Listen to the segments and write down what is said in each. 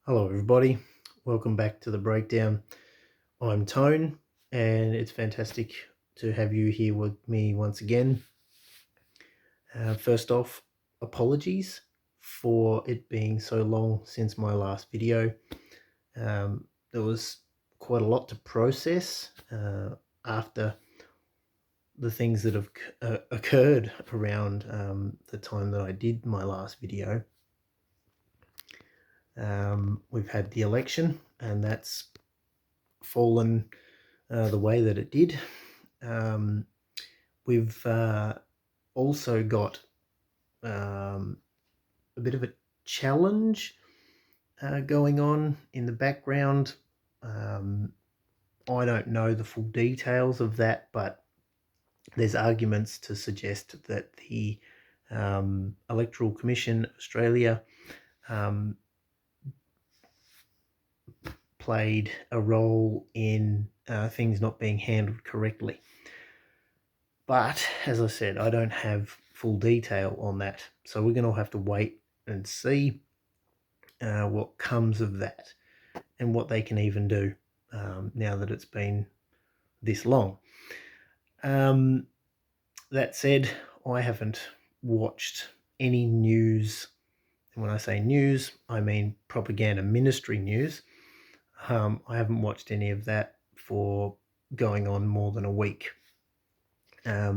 Hello everybody, welcome back to the breakdown. I'm Tone and it's fantastic to have you here with me once again. First off, apologies for it being so long since my last video. There was quite a lot to process after the things that have occurred around the time that I did my last video. We've had the election and that's fallen the way that it did. We've also got a bit of a challenge going on in the background. I don't know the full details of that, but there's arguments to suggest that the Electoral Commission Australia played a role in things not being handled correctly. But as I said, I don't have full detail on that. So we're going to have to wait and see what comes of that and what they can even do now that it's been this long. That said, I haven't watched any news. And when I say news, I mean propaganda ministry news. I haven't watched any of that for going on more than a week. I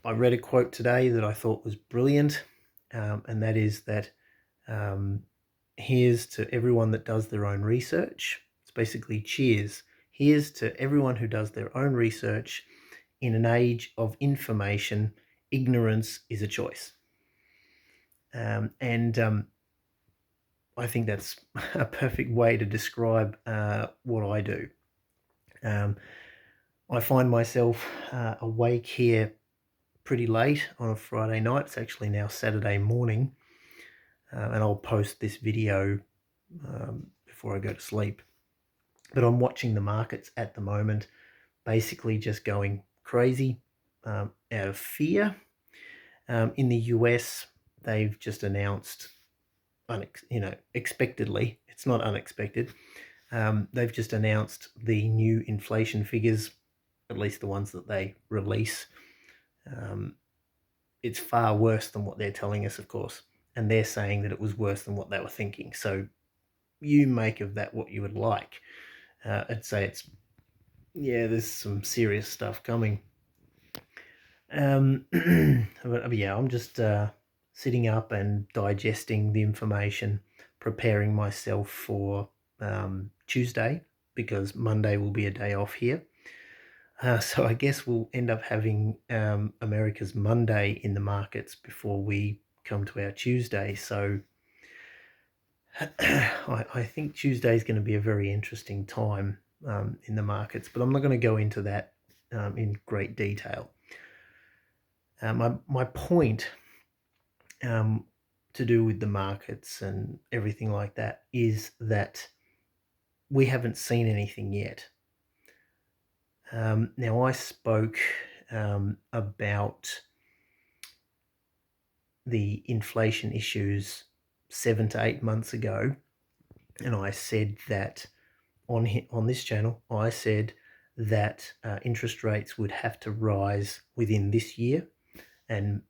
read a quote today that I thought was brilliant, and that is that here's to everyone that does their own research. It's basically cheers. Here's to everyone who does their own research. In an age of information, ignorance is a choice. And I think that's a perfect way to describe what I do. I find myself awake here pretty late on a Friday night. It's actually now Saturday morning, and I'll post this video before I go to sleep. But I'm watching the markets at the moment, basically just going crazy out of fear. In the US, they've just announced, expectedly, it's not unexpected, they've just announced the new inflation figures, at least the ones that they release. It's far worse than what they're telling us, of course, and they're saying that it was worse than what they were thinking. So you make of that what you would like. I'd say there's some serious stuff coming. But yeah, I'm just sitting up and digesting the information, preparing myself for Tuesday, because Monday will be a day off here. So I guess we'll end up having America's Monday in the markets before we come to our Tuesday. So I think Tuesday is going to be a very interesting time in the markets, but I'm not going to go into that in great detail. My point to do with the markets and everything like that is that we haven't seen anything yet. Now, I spoke about the inflation issues 7 to 8 months ago, and I said that on this channel, I said that interest rates would have to rise within this year, and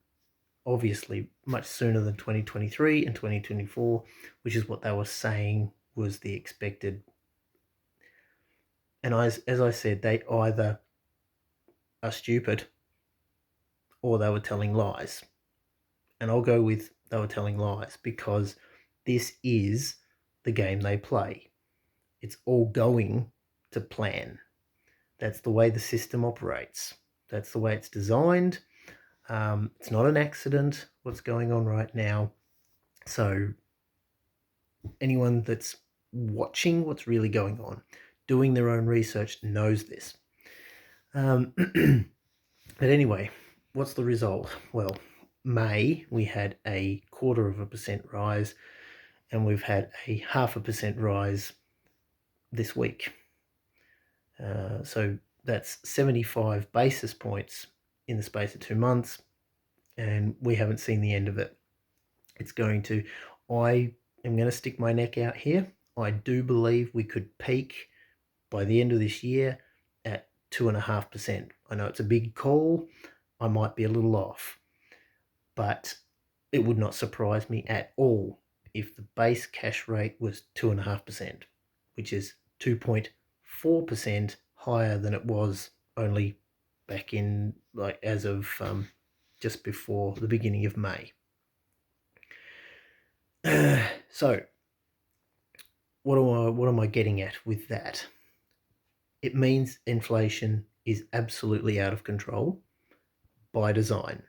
obviously much sooner than 2023 and 2024, which is what they were saying was the expected. And as I said, they either are stupid or they were telling lies. And I'll go with they were telling lies, because this is the game they play. It's all going to plan. That's the way the system operates. That's the way it's designed. It's not an accident what's going on right now. So anyone that's watching what's really going on, doing their own research, knows this. But anyway, what's the result? Well, May, we had a 0.25% rise, and we've had a 0.5% rise this week. So that's 75 basis points in the space of 2 months, and we haven't seen the end of it. It's going to, I am going to stick my neck out here. I do believe we could peak by the end of this year at 2.5%. I know it's a big call. I might be a little off, but it would not surprise me at all if the base cash rate was 2.5%, which is 2.4% higher than it was only back in, like, as of just before the beginning of May. So what am I getting at with that? It means inflation is absolutely out of control by design.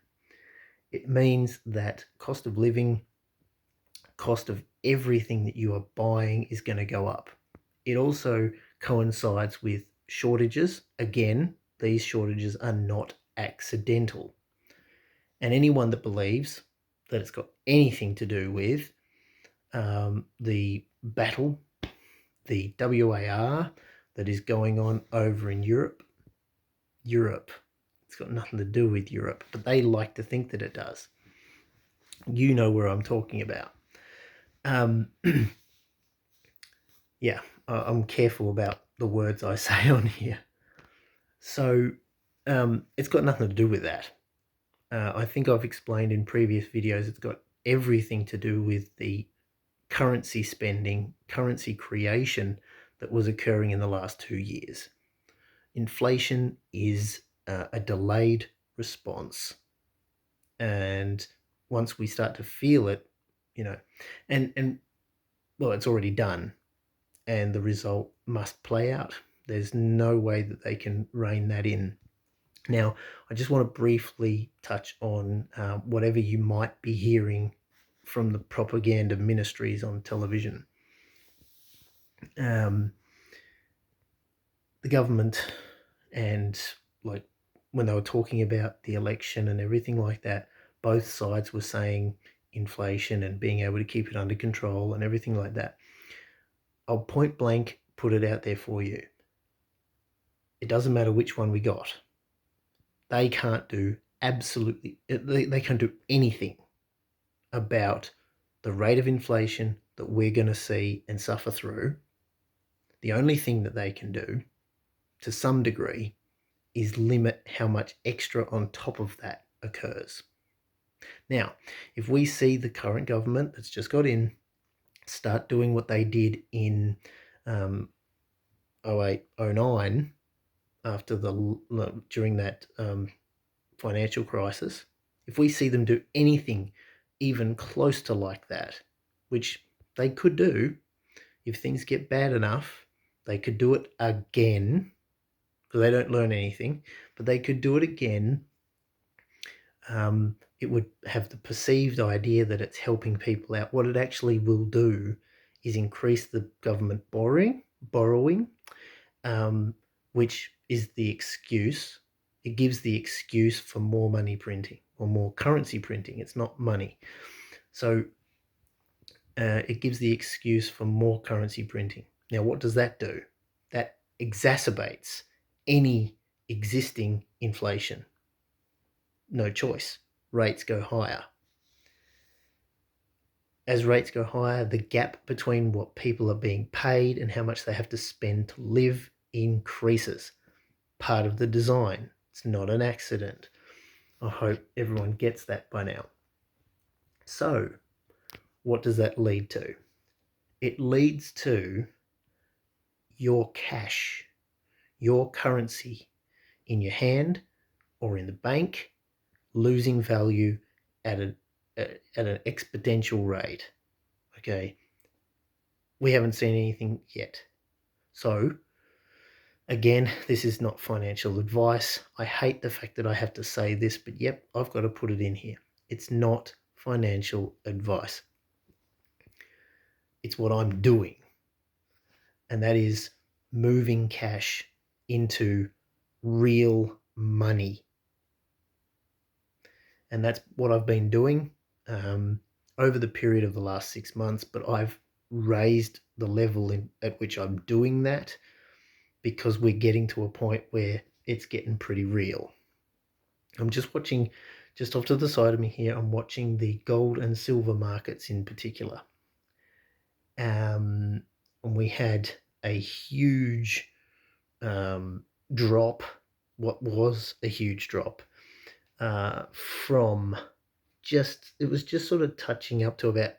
It means that cost of living, cost of everything that you are buying is going to go up. It also coincides with shortages. Again, these shortages are not accidental. And anyone that believes that it's got anything to do with the battle, the WAR that is going on over in Europe, it's got nothing to do with Europe, but they like to think that it does. You know where I'm talking about. Yeah, I'm careful about the words I say on here. So it's got nothing to do with that. I think I've explained in previous videos it's got everything to do with the currency spending, currency creation that was occurring in the last 2 years. Inflation is a delayed response. And once we start to feel it, and well, it's already done, and the result must play out. There's no way that they can rein that in. Now, I just want to briefly touch on whatever you might be hearing from the propaganda ministries on television. The government, and like when they were talking about the election and everything like that, both sides were saying inflation and being able to keep it under control and everything like that. I'll point blank put it out there for you. It doesn't matter which one we got. They can't do they can't do anything about the rate of inflation that we're going to see and suffer through. The only thing that they can do, to some degree, is limit how much extra on top of that occurs. Now, if we see the current government that's just got in start doing what they did in 08, 09, during that financial crisis, if we see them do anything even close to like that, which they could do, if things get bad enough, they could do it again, because they don't learn anything, but they could do it again. It would have the perceived idea that it's helping people out. What it actually will do is increase the government borrowing, which is the excuse. It gives the excuse for more money printing or more currency printing. It's not money. So it gives the excuse for more currency printing. Now, what does that do? That exacerbates any existing inflation. No choice. Rates go higher. As rates go higher, the gap between what people are being paid and how much they have to spend to live increases. Part of the design. It's not an accident. I hope everyone gets that by now. So, what does that lead to? It leads to your cash, your currency in your hand or in the bank losing value at an exponential rate. Okay, we haven't seen anything yet. So, again, this is not financial advice. I hate the fact that I have to say this, but yep, I've got to put it in here. It's not financial advice. It's what I'm doing. And that is moving cash into real money. And that's what I've been doing over the period of the last 6 months, but I've raised the level at which I'm doing that because we're getting to a point where it's getting pretty real. I'm just watching, just off to the side of me here, I'm watching the gold and silver markets in particular. and we had a huge drop, what was a huge drop, from it was just sort of touching up to about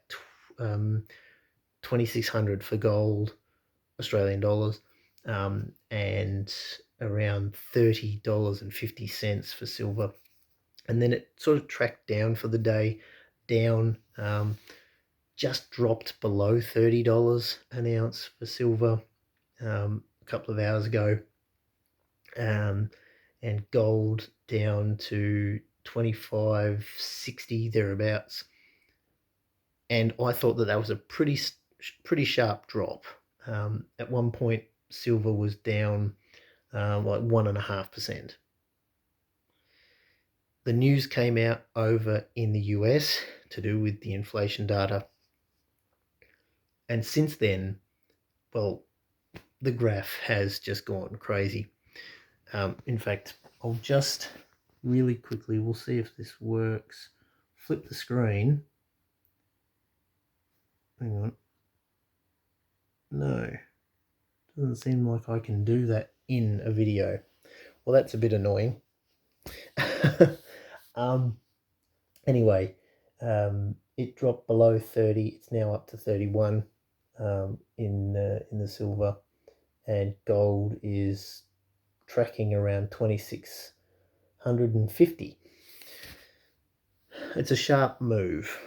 2,600 for gold, Australian dollars, and around $30.50 for silver. And then it sort of tracked down for the day, down, just dropped below $30 an ounce for silver a couple of hours ago, and gold down to 25.60 thereabouts. And I thought that was a pretty sharp drop. At one point, silver was down like 1.5%. The news came out over in the US to do with the inflation data. And since then, well, the graph has just gone crazy. In fact, I'll just really quickly, we'll see if this works. Flip the screen. Hang on. No, doesn't seem like I can do that in a video. Well, that's a bit annoying. Anyway, it dropped below 30. It's now up to 31 in the silver, and gold is tracking around 2,650. It's a sharp move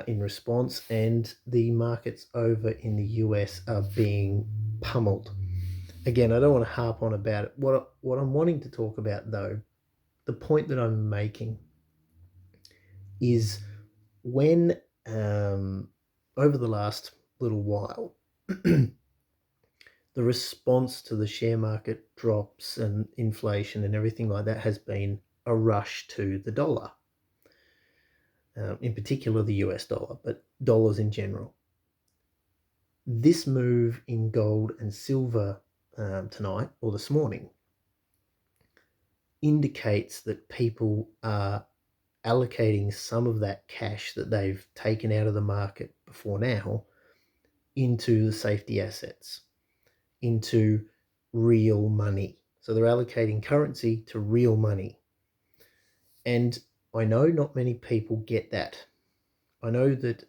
in response, and the markets over in the US are being pummeled. Again, I don't want to harp on about it. What I'm wanting to talk about, though, the point that I'm making is when over the last little while, the response to the share market drops and inflation and everything like that has been a rush to the dollar, in particular the US dollar, but dollars in general. This move in gold and silver tonight or this morning indicates that people are allocating some of that cash that they've taken out of the market before now into the safety assets, into real money. So they're allocating currency to real money. And I know not many people get that. I know that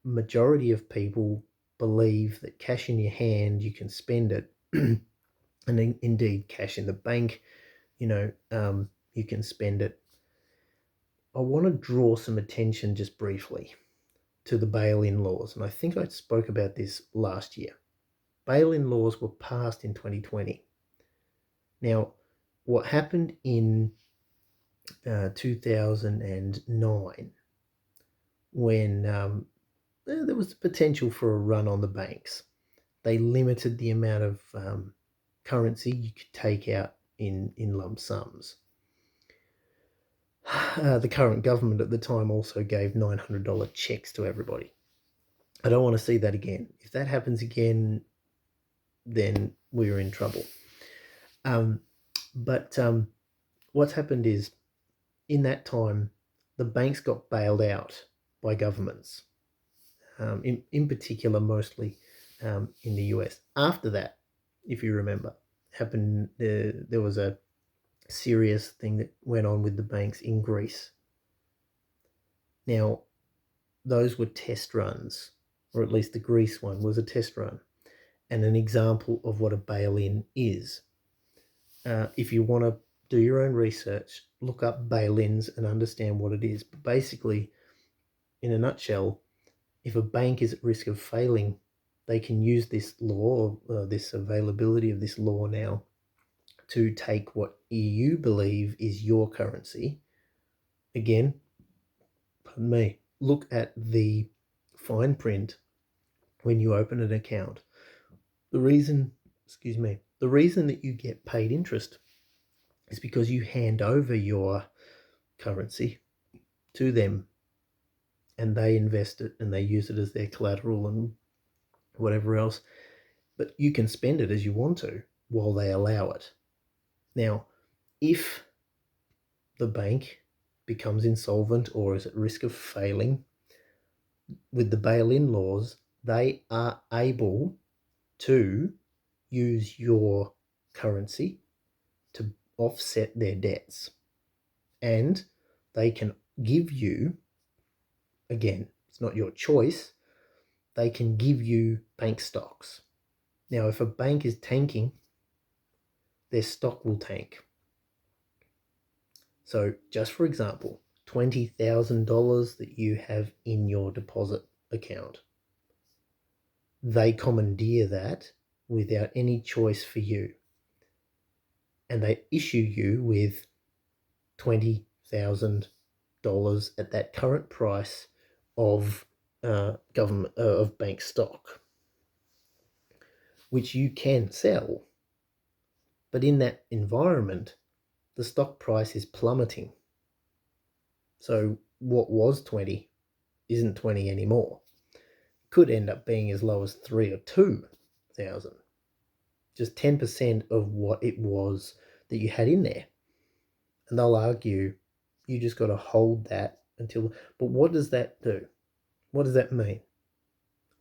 majority of people believe that cash in your hand, you can spend it. And indeed, cash in the bank, you can spend it. I want to draw some attention just briefly to the Bailin laws. And I think I spoke about this last year. Bailin laws were passed in 2020. Now, what happened in 2009, when there was the potential for a run on the banks, they limited the amount of currency you could take out in lump sums. The current government at the time also gave $900 checks to everybody. I don't want to see that again. If that happens again, then we're in trouble. But what's happened is, in that time, the banks got bailed out by governments, in particular, mostly in the US. After that, if you remember, happened, there was a serious thing that went on with the banks in Greece. Now, those were test runs, or at least the Greece one was a test run, and an example of what a bail-in is. If you want to do your own research, look up bail-ins and understand what it is. But basically, in a nutshell, if a bank is at risk of failing, they can use this law, this availability of this law now, to take what you believe is your currency. Again, pardon me, look at the fine print when you open an account. The reason that you get paid interest is because you hand over your currency to them, and they invest it and they use it as their collateral and whatever else. But you can spend it as you want to while they allow it. Now, if the bank becomes insolvent or is at risk of failing, with the bail-in laws, they are able to use your currency to offset their debts. And they can give you, again, it's not your choice, they can give you bank stocks. Now, if a bank is tanking, their stock will tank. So just for example, $20,000 that you have in your deposit account, they commandeer that without any choice for you. And they issue you with $20,000 at that current price of government of bank stock, which you can sell. But in that environment, the stock price is plummeting. So what was 20 isn't 20 anymore. Could end up being as low as 3 or 2,000. Just 10% of what it was that you had in there. And they'll argue you just got to hold that until. But what does that do? What does that mean?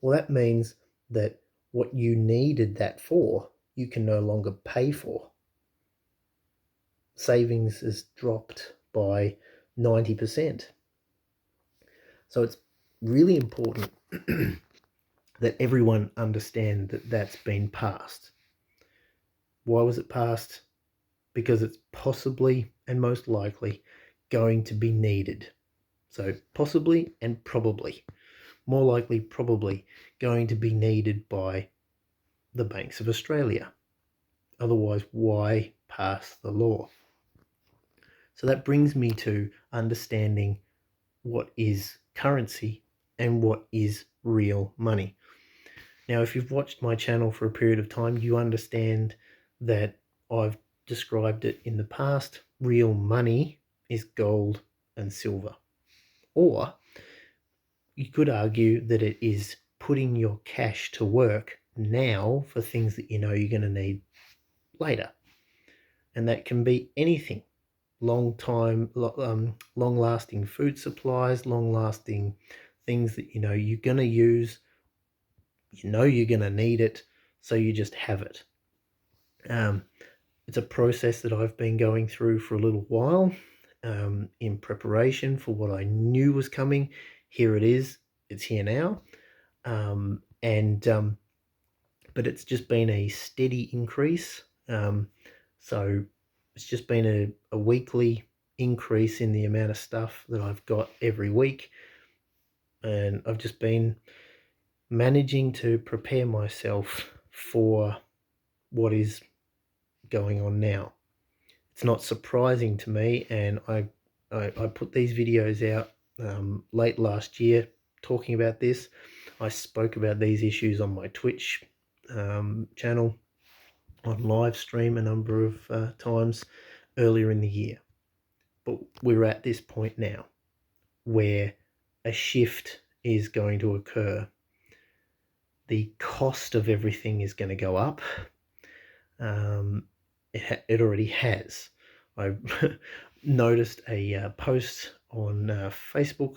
Well, that means that what you needed that for, you can no longer pay for. Savings is dropped by 90%. So it's really important that everyone understand that that's been passed. Why was it passed? Because it's possibly and most likely going to be needed. So possibly and probably. More likely probably going to be needed by the banks of Australia. Otherwise, why pass the law? So that brings me to understanding what is currency and what is real money. Now, if you've watched my channel for a period of time, you understand that I've described it in the past. Real money is gold and silver. Or you could argue that it is putting your cash to work now for things that you know you're going to need later. And that can be anything. Long-lasting food supplies, long-lasting things that you know you're going to use, you know you're going to need it, so you just have it. It's a process that I've been going through for a little while in preparation for what I knew was coming. Here it is. It's here now. But it's just been a steady increase. So it's just been a weekly increase in the amount of stuff that I've got every week. And I've just been managing to prepare myself for what is going on now. It's not surprising to me, and I put these videos out late last year talking about this. I spoke about these issues on my Twitch channel on live stream a number of times earlier in the year. But we're at this point now where a shift is going to occur. The cost of everything is going to go up. It already has. I noticed a post on Facebook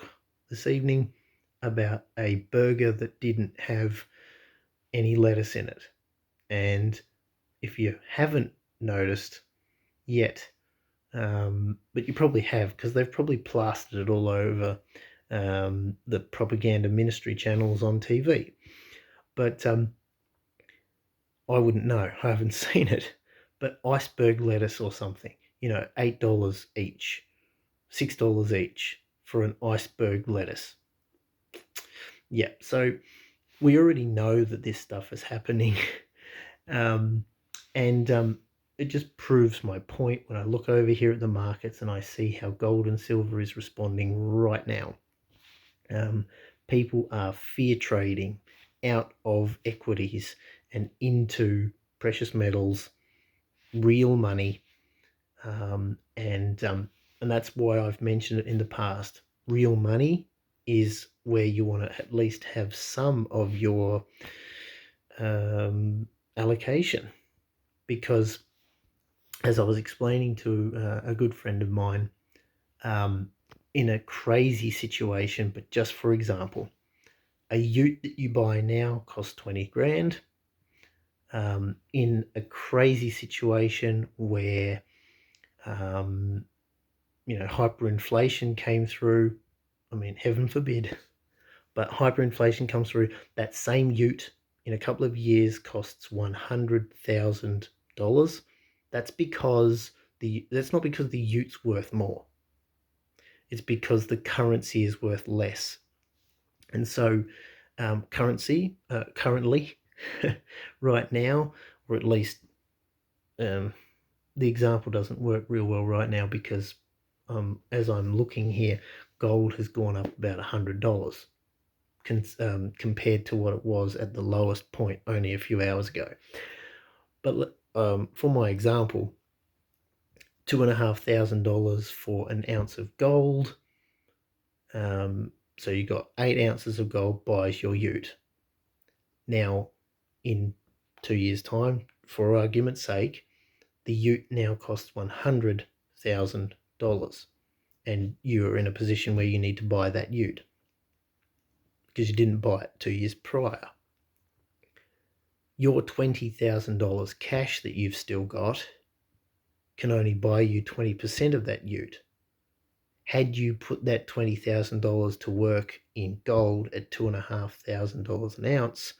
this evening about a burger that didn't have any lettuce in it. And if you haven't noticed yet, but you probably have, because they've probably plastered it all over the propaganda ministry channels on TV. But I wouldn't know. I haven't seen it. But iceberg lettuce or something, $8 each, $6 each for an iceberg lettuce. Yeah, so we already know that this stuff is happening. It just proves my point when I look over here at the markets and I see how gold and silver is responding right now. People are fear trading out of equities and into precious metals, real money, and that's why I've mentioned it in the past. Real money is where you want to at least have some of your allocation, because as I was explaining to a good friend of mine, in a crazy situation, but just for example, a ute that you buy now costs 20 grand. In a crazy situation where, hyperinflation came through, I mean, heaven forbid, but hyperinflation comes through, that same ute in a couple of years costs $100,000. That's not because the ute's worth more. It's because the currency is worth less. And so currently, right now, or at least the example doesn't work real well right now because as I'm looking here, gold has gone up about $100 compared to what it was at the lowest point only a few hours ago. But for my example, $2,500 for an ounce of gold. So you got 8 ounces of gold buys your ute. Now, in 2 years' time, for argument's sake, the ute now costs $100,000, and you're in a position where you need to buy that ute because you didn't buy it 2 years prior. Your $20,000 cash that you've still got can only buy you 20% of that ute. Had you put that $20,000 to work in gold at $2,500 an ounce,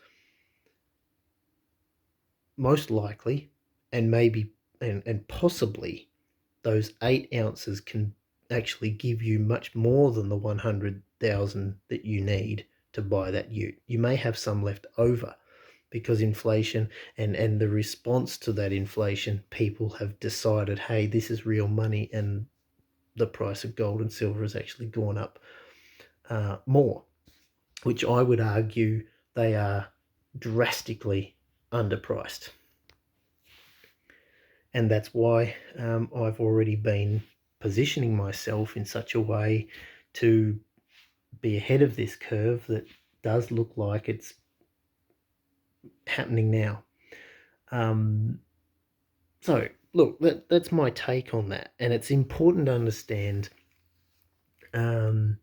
most likely, and maybe, and possibly, those 8 ounces can actually give you much more than the 100,000 that you need to buy that ute. You may have some left over because inflation and the response to that inflation, people have decided, hey, this is real money, and the price of gold and silver has actually gone up more, which I would argue they are drastically underpriced. And that's why I've already been positioning myself in such a way to be ahead of this curve that does look like it's happening now. So look, that's my take on that. And it's important to understand in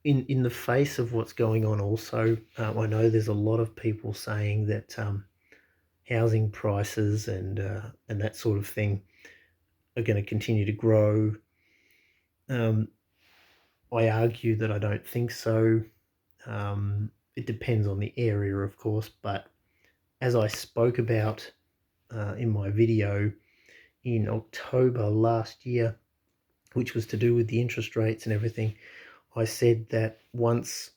the face of what's going on also, I know there's a lot of people saying that housing prices and that sort of thing are going to continue to grow. I argue that I don't think so. It depends on the area, of course, but as I spoke about in my video in October last year, which was to do with the interest rates and everything, I said that once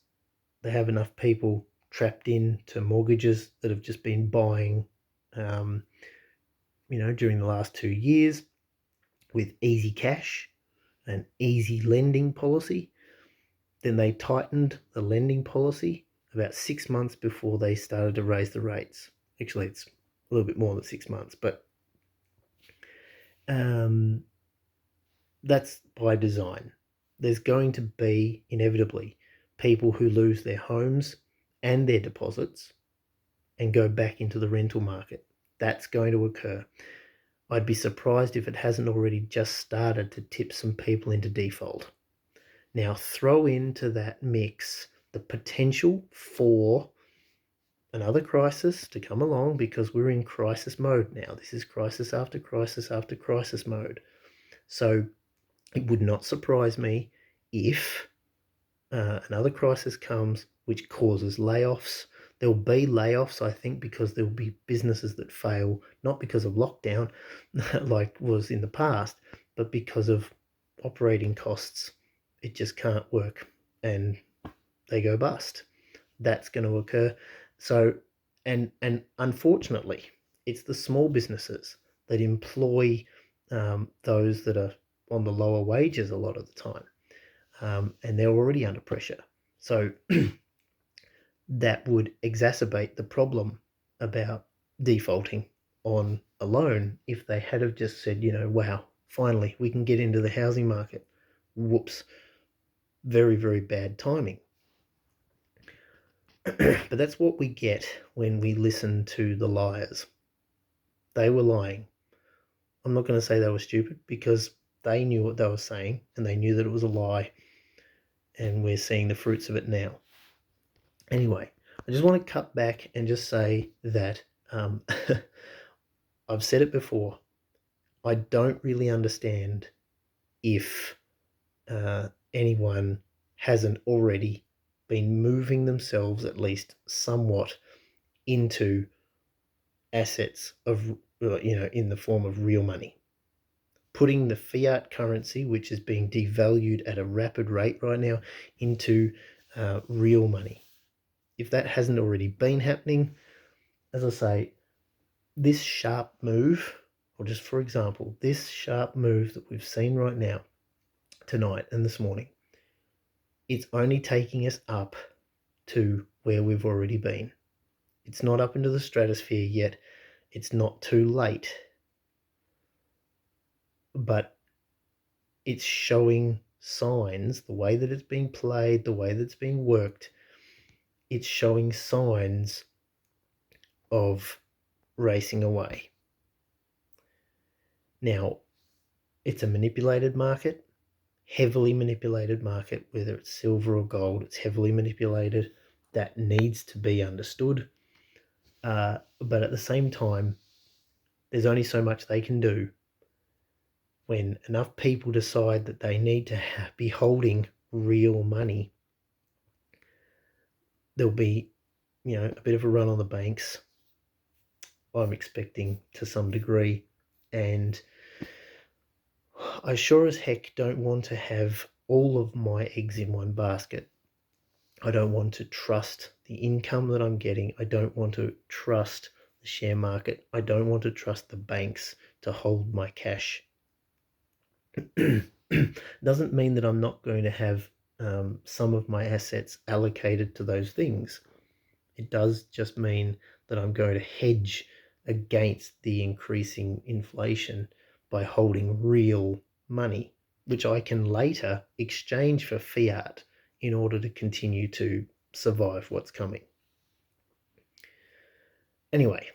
they have enough people trapped into mortgages that have just been buying, during the last 2 years with easy cash and easy lending policy, then they tightened the lending policy about 6 months before they started to raise the rates. Actually, it's a little bit more than 6 months, but that's by design. There's going to be, inevitably, people who lose their homes and their deposits and go back into the rental market. That's going to occur. I'd be surprised if it hasn't already just started to tip some people into default. Now, throw into that mix the potential for another crisis to come along, because we're in crisis mode now. This is crisis after crisis after crisis mode. So it would not surprise me if another crisis comes which causes layoffs. There'll be layoffs, I think, because there'll be businesses that fail, not because of lockdown like was in the past, but because of operating costs. It just can't work and they go bust. That's going to occur. So, and unfortunately, it's the small businesses that employ those that are on the lower wages a lot of the time, and they're already under pressure. So that would exacerbate the problem about defaulting on a loan if they had have just said, wow, finally we can get into the housing market. Whoops. Very, very bad timing. But that's what we get when we listen to the liars. They were lying. I'm not going to say they were stupid, because they knew what they were saying and they knew that it was a lie, and we're seeing the fruits of it now. Anyway, I just want to cut back and just say that I've said it before. I don't really understand if anyone hasn't already been moving themselves at least somewhat into assets of, in the form of real money. Putting the fiat currency, which is being devalued at a rapid rate right now, into real money. If that hasn't already been happening, as I say, this sharp move, or just for example, this sharp move that we've seen right now, tonight and this morning, it's only taking us up to where we've already been. It's not up into the stratosphere yet. It's not too late. But it's showing signs, the way that it's being played, the way that it's being worked, it's showing signs of racing away. Now, it's a manipulated market, heavily manipulated market, whether it's silver or gold, it's heavily manipulated. That needs to be understood. But at the same time, there's only so much they can do. When enough people decide that they need to be holding real money, there'll be, a bit of a run on the banks, I'm expecting, to some degree. And I sure as heck don't want to have all of my eggs in one basket. I don't want to trust the income that I'm getting. I don't want to trust the share market. I don't want to trust the banks to hold my cash. Doesn't mean that I'm not going to have some of my assets allocated to those things. It does just mean that I'm going to hedge against the increasing inflation by holding real money, which I can later exchange for fiat in order to continue to survive what's coming. Anyway,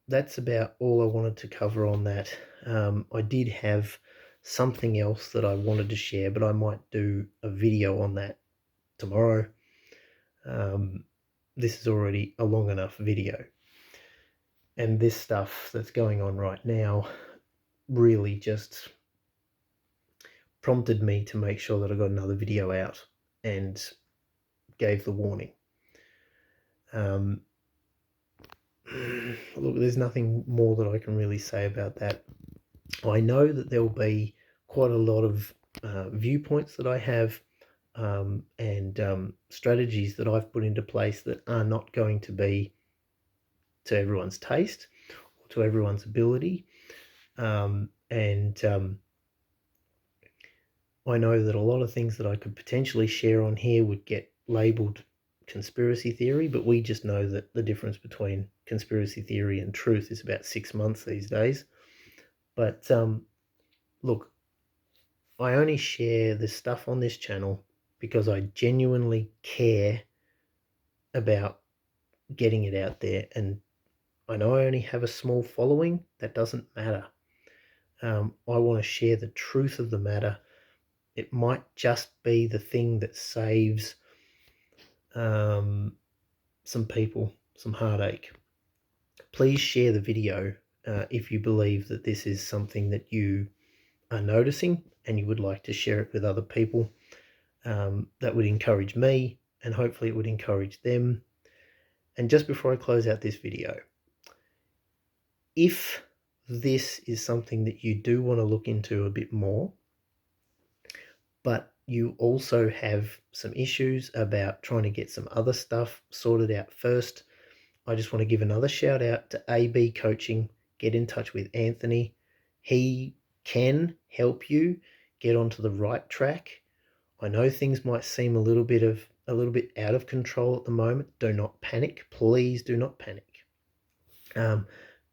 that's about all I wanted to cover on that. I did have something else that I wanted to share, but I might do a video on that tomorrow. This is already a long enough video. And this stuff that's going on right now really just prompted me to make sure that I got another video out and gave the warning. Look, there's nothing more that I can really say about that. I know that there will be quite a lot of viewpoints that I have and strategies that I've put into place that are not going to be to everyone's taste or to everyone's ability. I know that a lot of things that I could potentially share on here would get labelled conspiracy theory, but we just know that the difference between conspiracy theory and truth is about 6 months these days. But look, I only share this stuff on this channel because I genuinely care about getting it out there. And I know I only have a small following. That doesn't matter. I want to share the truth of the matter. It might just be the thing that saves some people some heartache. Please share the video if you believe that this is something that you are noticing and you would like to share it with other people. That would encourage me, and hopefully it would encourage them. And just before I close out this video, if this is something that you do want to look into a bit more, but you also have some issues about trying to get some other stuff sorted out first, I just want to give another shout out to AB Coaching. Get in touch with Anthony. He can help you get onto the right track. I know things might seem a little bit out of control at the moment. Do not panic. Please do not panic.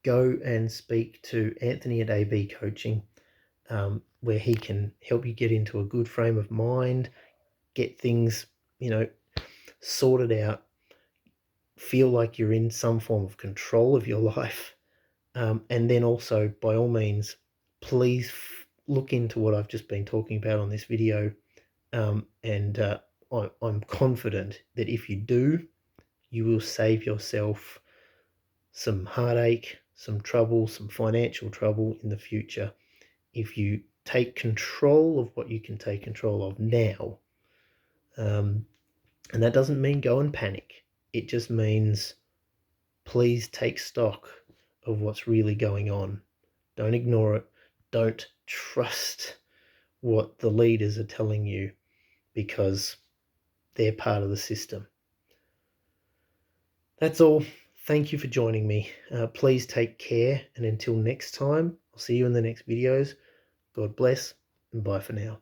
Go and speak to Anthony at AB Coaching, where he can help you get into a good frame of mind, get things, sorted out, feel like you're in some form of control of your life. And then also, by all means, please look into what I've just been talking about on this video. I'm confident that if you do, you will save yourself some heartache, some trouble, some financial trouble in the future if you take control of what you can take control of now. And that doesn't mean go and panic. It just means please take stock of what's really going on. Don't ignore it. Don't trust what the leaders are telling you because they're part of the system. That's all. Thank you for joining me. Please take care, and until next time, I'll see you in the next videos. God bless, and bye for now.